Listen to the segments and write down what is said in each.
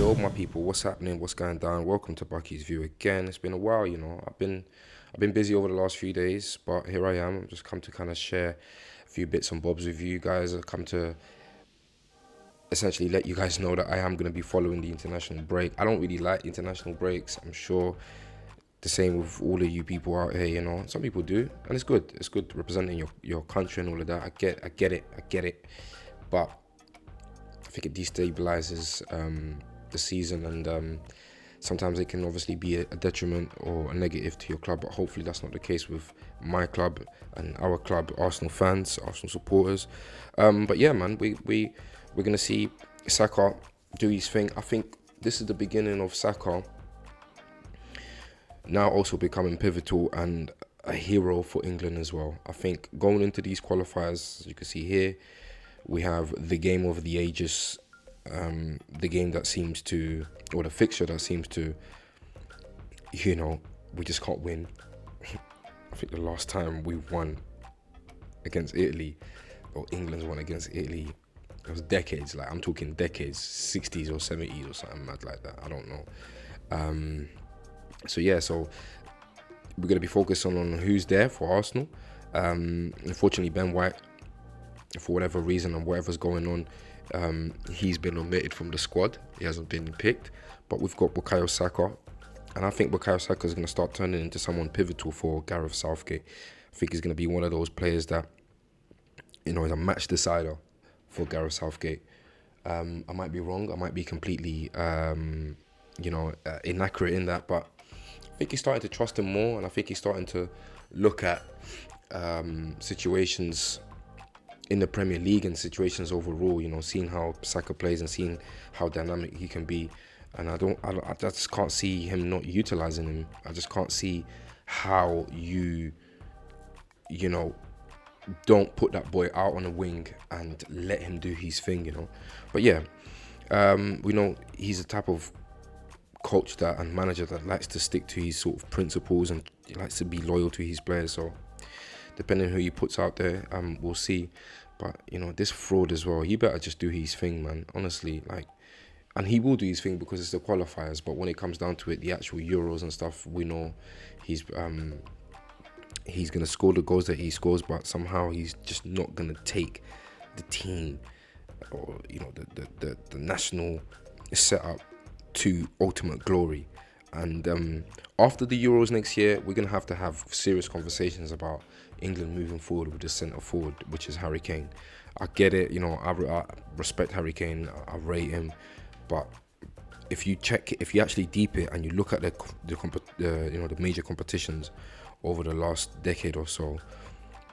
Yo, my people, what's happening? What's going down? Welcome to Bucky's View again. It's been a while, I've been busy over the last few days, but here I am. I've just come to kind of share a few bits and bobs with you guys. I've come to essentially let you guys know that I am going to be following the international break. I don't really like international breaks. I'm sure the same with all of you people out here, Some people do, and it's good. It's good representing your country and all of that. I get it. But I think it destabilizes the season, and sometimes it can obviously be a detriment or a negative to your club, but hopefully that's not the case with my club and our club, Arsenal fans, Arsenal supporters. But yeah, man, we're gonna see SAKA do his thing. I think this is the beginning of SAKA now also becoming pivotal and a hero for England as well. I think going into these qualifiers, as you can see here, we have the game of the ages, the game that seems to, or the fixture that seems to, we just can't win. I think the last time we won against Italy, or England's won against Italy, it was decades, like I'm talking decades, 60s or 70s or something mad like that, I don't know. So we're going to be focusing on who's there for Arsenal. Unfortunately, Ben White, for whatever reason and whatever's going on, he's been omitted from the squad. He hasn't been picked, but we've got Bukayo Saka, and I think Bukayo Saka is going to start turning into someone pivotal for Gareth Southgate. I think he's going to be one of those players that, is a match decider for Gareth Southgate. I might be wrong. I might be completely, inaccurate in that, but I think he's starting to trust him more, and I think he's starting to look at situations in the Premier League and situations overall, seeing how Saka plays and seeing how dynamic he can be. And I just can't see him not utilising him. I just can't see how you don't put that boy out on a wing and let him do his thing, But yeah, we know he's the type of coach and manager that likes to stick to his sort of principles, and he likes to be loyal to his players. So depending on who he puts out there, we'll see. But this fraud as well, he better just do his thing, man. Honestly, and he will do his thing because it's the qualifiers. But when it comes down to it, the actual Euros and stuff, we know he's gonna score the goals that he scores, but somehow he's just not gonna take the team or the national setup to ultimate glory. And after the Euros next year, we're going to have serious conversations about England moving forward with the centre forward, which is Harry Kane. I get it, I respect Harry Kane, I rate him, but if you actually deep it and you look at the major competitions over the last decade or so,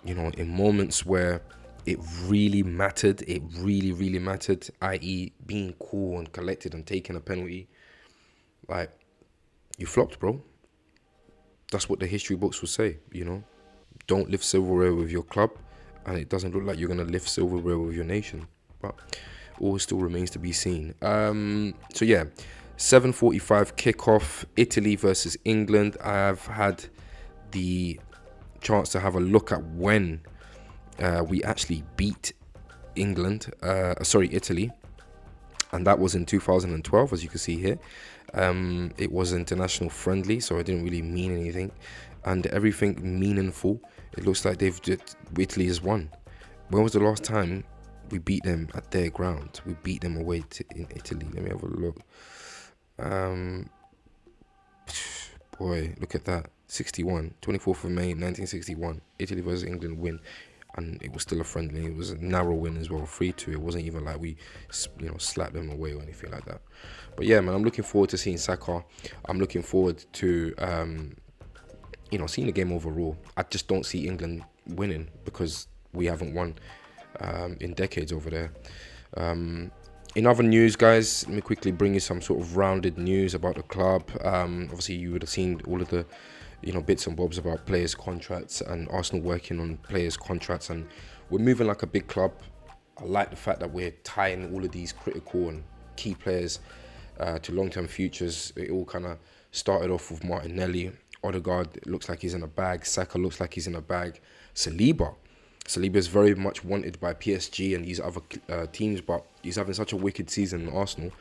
in moments where it really mattered, i.e. being cool and collected and taking a penalty, like, you flopped, bro. That's what the history books will say, Don't lift silverware with your club, and it doesn't look like you're going to lift silverware with your nation. But all still remains to be seen. 7:45 kickoff, Italy versus England. I have had the chance to have a look at when we actually beat Italy, and that was in 2012, as you can see here. It was international friendly, so it didn't really mean anything, and everything meaningful, it looks like Italy has won. When was the last time we beat them at their ground? We beat them away in Italy. Let me have a look. Boy, look at that. 24th of May 1961, Italy versus England win, and it was still a friendly. It was a narrow win as well, 3-2. It wasn't even like we slapped them away or anything like that. But yeah, man, I'm looking forward to seeing Saka. I'm looking forward to seeing the game overall. I just don't see England winning because we haven't won in decades over there. In other news, guys, let me quickly bring you some sort of rounded news about the club. Obviously, you would have seen all of the bits and bobs about players' contracts and Arsenal working on players' contracts, and we're moving like a big club. I like the fact that we're tying all of these critical and key players to long-term futures. It all kind of started off with Martinelli. Odegaard looks like he's in a bag. Saka looks like he's in a bag. Saliba is very much wanted by PSG and these other teams, but he's having such a wicked season in Arsenal.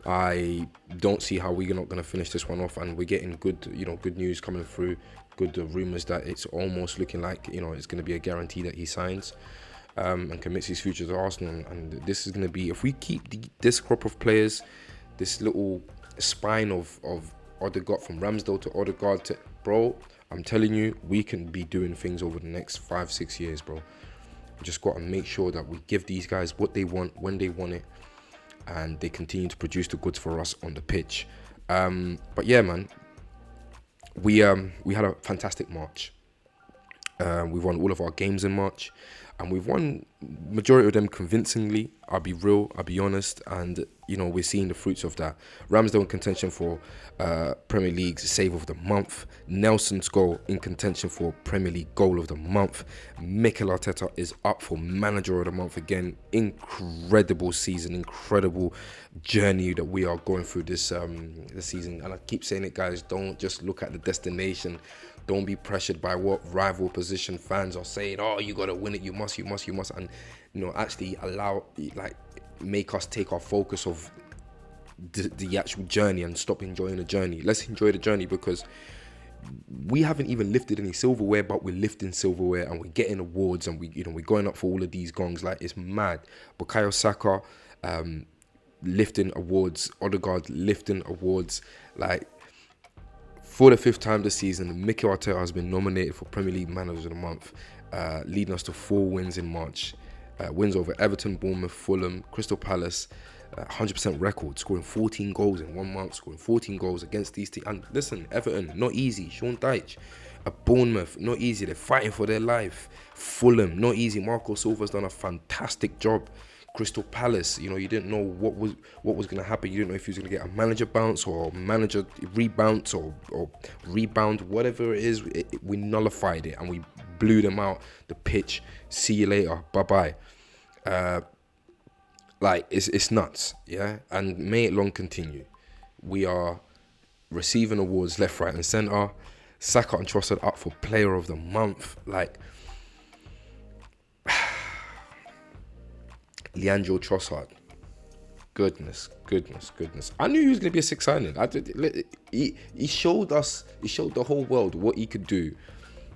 I don't see how we're not going to finish this one off, and we're getting good, good news coming through, good rumours that it's almost looking like, it's going to be a guarantee that he signs and commits his future to Arsenal. And this is going to be, if we keep this crop of players, this little spine of Odegaard, from Ramsdale to Odegaard to, bro, I'm telling you, we can be doing things over the next 5-6 years, bro. We just got to make sure that we give these guys what they want when they want it, and they continue to produce the goods for us on the pitch. But yeah, man, we had a fantastic March. We've won all of our games in March, and we've won majority of them convincingly. I'll be real, I'll be honest, and we're seeing the fruits of that. Ramsdale in contention for Premier League's save of the month. Nelson's goal in contention for Premier League goal of the month. Mikel Arteta is up for manager of the month again. Incredible season, incredible journey that we are going through this season. And I keep saying it, guys, don't just look at the destination. Don't be pressured by what rival position fans are saying. Oh, you got to win it. You must. And, actually make us take our focus of the actual journey and stop enjoying the journey. Let's enjoy the journey, because we haven't even lifted any silverware, but we're lifting silverware and we're getting awards, and we're going up for all of these gongs. Like, it's mad. Bukayo Saka lifting awards, Odegaard lifting awards. Like, for the 5th time this season, Mikel Arteta has been nominated for Premier League Manager of the Month, leading us to 4 wins in March. Wins over Everton, Bournemouth, Fulham, Crystal Palace, 100% record, scoring 14 goals in 1 month, scoring 14 goals against these teams. And listen, Everton, not easy. Sean Dyche. Bournemouth, not easy. They're fighting for their life. Fulham, not easy. Marco Silva's done a fantastic job. Crystal Palace, you didn't know what was going to happen. You didn't know if he was going to get a manager bounce or manager rebounce or rebound, whatever it is. We nullified it and we blew them out the pitch. See you later. Bye-bye. It's nuts, yeah? And may it long continue. We are receiving awards left, right and centre. Saka and Trossard up for Player of the Month. Leandro Trossard. Goodness. I knew he was going to be a 6 signing. He showed the whole world what he could do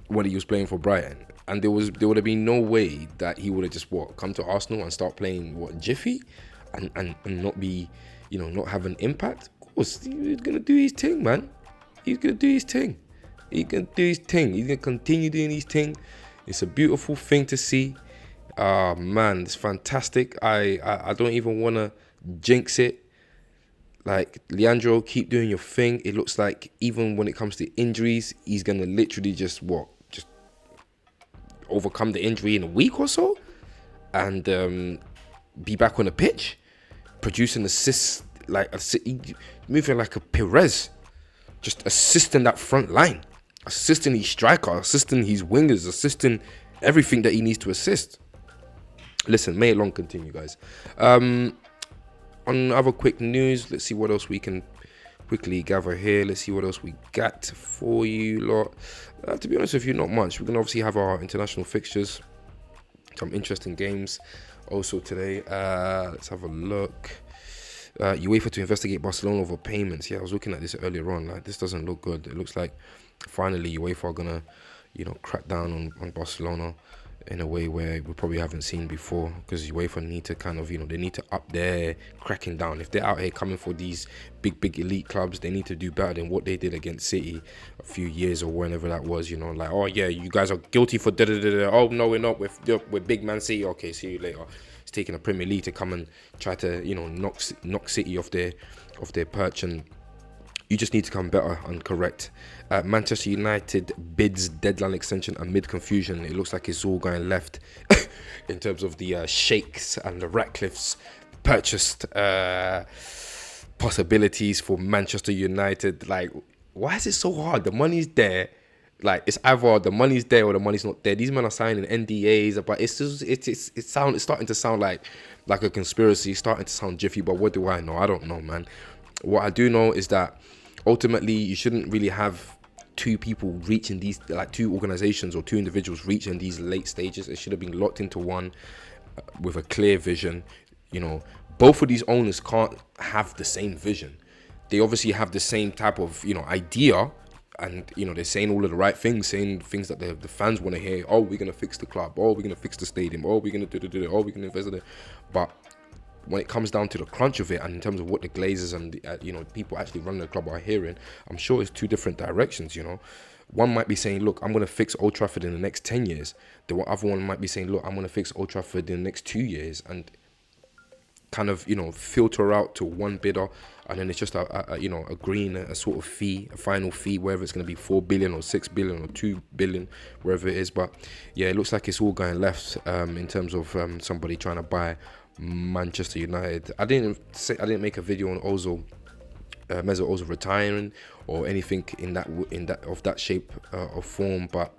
when he was playing for Brighton. And there would have been no way that he would have just come to Arsenal and start playing Jiffy and not be, not have an impact. Of course, he's gonna do his thing, man. He's gonna do his thing. He's gonna continue doing his thing. It's a beautiful thing to see. Man, it's fantastic. I don't even wanna jinx it. Like, Leandro, keep doing your thing. It looks like even when it comes to injuries, he's gonna literally just overcome the injury in a week or so, and be back on the pitch, producing assists, moving like a Perez, just assisting that front line, assisting his striker, assisting his wingers, assisting everything that he needs to assist. Listen, may it long continue, guys. On other quick news, let's see what else we can quickly gather here. Let's see what else we got for you lot. To be honest with you, not much. We're going to obviously have our international fixtures, some interesting games also today. Let's have a look. UEFA to investigate Barcelona over payments. Yeah, I was looking at this earlier on. Like, this doesn't look good. It looks like finally UEFA are going to, crack down on Barcelona in a way where we probably haven't seen before, because UEFA need to kind of, they need to up their cracking down. If they're out here coming for these big elite clubs, they need to do better than what they did against City a few years or whenever that was, like, oh yeah, you guys are guilty for da-da-da-da. Oh no, we're not, we're big Man City. Okay, see you later. It's taking a Premier League to come and try to, knock City off their perch, and you just need to come better and correct. Manchester United bids deadline extension amid confusion. It looks like it's all going left in terms of the Sheikhs and the Ratcliffes purchased possibilities for Manchester United. Like, why is it so hard? The money's there. Like, it's either the money's there or the money's not there. These men are signing NDAs, but it's starting to sound like a conspiracy. It's starting to sound jiffy, but what do I know? I don't know, man. What I do know is that ultimately you shouldn't really have two people reaching these, like two organizations or two individuals reaching these late stages. It should have been locked into one with a clear vision, both of these owners can't have the same vision. They obviously have the same type of, idea, and they're saying all of the right things, saying things that the fans want to hear. Oh, we're gonna fix the club. Oh, we're gonna fix the stadium. Oh, we're gonna do. Oh, we're gonna invest in it. But when it comes down to the crunch of it, and in terms of what the Glazers and people actually running the club are hearing, I'm sure it's two different directions. One might be saying, look, I'm gonna fix Old Trafford in the next 10 years. The other one might be saying, look, I'm gonna fix Old Trafford in the next 2 years, and kind of filter out to one bidder, and then it's just agreeing a sort of fee, a final fee, whether it's going to be 4 billion or 6 billion or 2 billion, wherever it is. But yeah, it looks like it's all going left in terms of somebody trying to buy Manchester United. I didn't make a video on Ozil, Mesut Ozil retiring or anything in that shape or form, but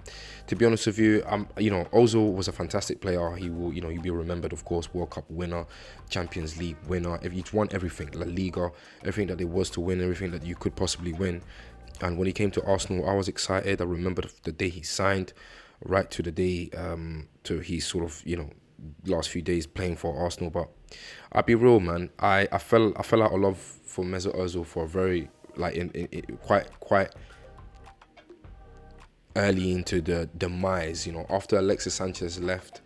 to be honest with you, Ozil was a fantastic player. He will, he'll be remembered, of course, World Cup winner, Champions League winner. He's won everything, La Liga, everything that there was to win, everything that you could possibly win. And when he came to Arsenal, I was excited. I remember the day he signed, right to the day to his sort of last few days playing for Arsenal. But I'll be real, man. I fell out of love for Mesut Ozil for a very quite early into the demise. After Alexis Sanchez left,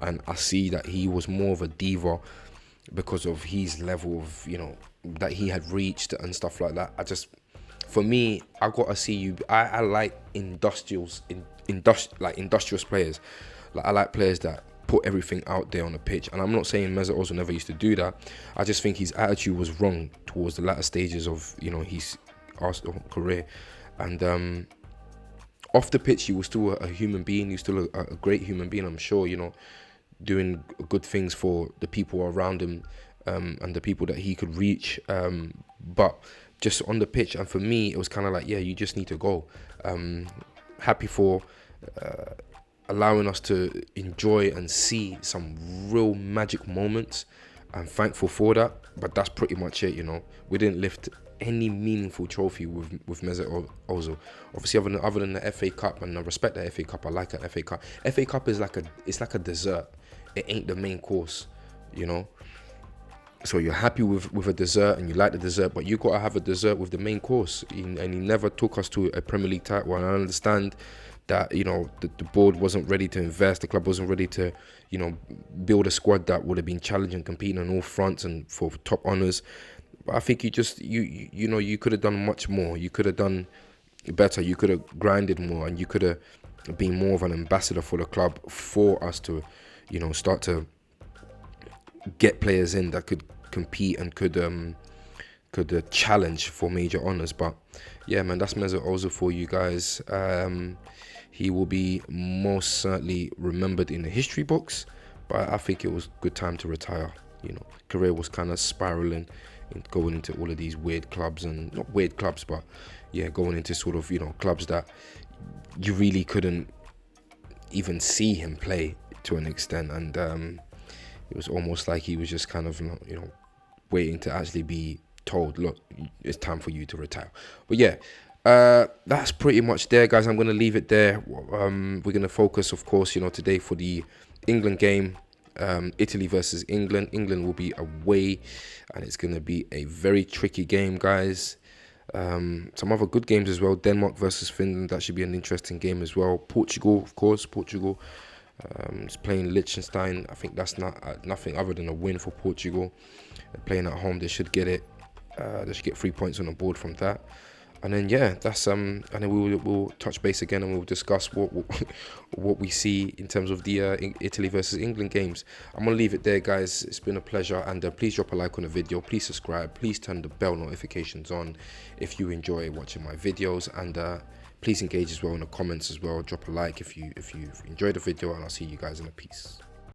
and I see that he was more of a diva because of his level of that he had reached and stuff like that. For me, I gotta see you. I like industrious players. I like players that put everything out there on the pitch. And I'm not saying Mesut Ozil never used to do that. I just think his attitude was wrong towards the latter stages of his Arsenal career. And off the pitch, he was still a human being. He was still a great human being, I'm sure, doing good things for the people around him and the people that he could reach. But just on the pitch, and for me, it was kind of like, yeah, you just need to go. Happy for allowing us to enjoy and see some real magic moments, and thankful for that. But that's pretty much it. We didn't lift any meaningful trophy with Mesut Ozil. Obviously, other than the FA Cup, and I respect the FA Cup. I like an FA Cup. FA Cup is like a dessert. It ain't the main course, So you're happy with a dessert, and you like the dessert, but you gotta have a dessert with the main course. And he never took us to a Premier League title. And I understand that the board wasn't ready to invest, the club wasn't ready to build a squad that would have been challenging, competing on all fronts and for top honours. But I think you could have done much more. You could have done better. You could have grinded more, and you could have been more of an ambassador for the club, for us to start to get players in that could compete and could challenge for major honours. But yeah, man, that's Mesut Ozil for you guys. He will be most certainly remembered in the history books, but I think it was a good time to retire. Career was kind of spiraling and going into all of these weird clubs, and not weird clubs, but yeah, going into sort of clubs that you really couldn't even see him play to an extent, and it was almost like he was just kind of waiting to actually be told, look, it's time for you to retire. But yeah, that's pretty much there, guys. I'm going to leave it there. We're going to focus, of course, today for the England game, Italy versus England. England will be away, and it's going to be a very tricky game, guys. Some other good games as well. Denmark versus Finland, that should be an interesting game as well. Portugal, of course, is playing Liechtenstein. I think that's nothing other than a win for Portugal. They're playing at home, they should get it. They should get 3 points on the board from that. And then yeah, that's and then we'll touch base again, and we'll discuss what we see in terms of the Italy versus England games. I'm gonna leave it there, guys. It's been a pleasure, and please drop a like on the video, please subscribe, please turn the bell notifications on if you enjoy watching my videos, and please engage as well in the comments as well. Drop a like if you enjoyed the video, and I'll see you guys in a piece.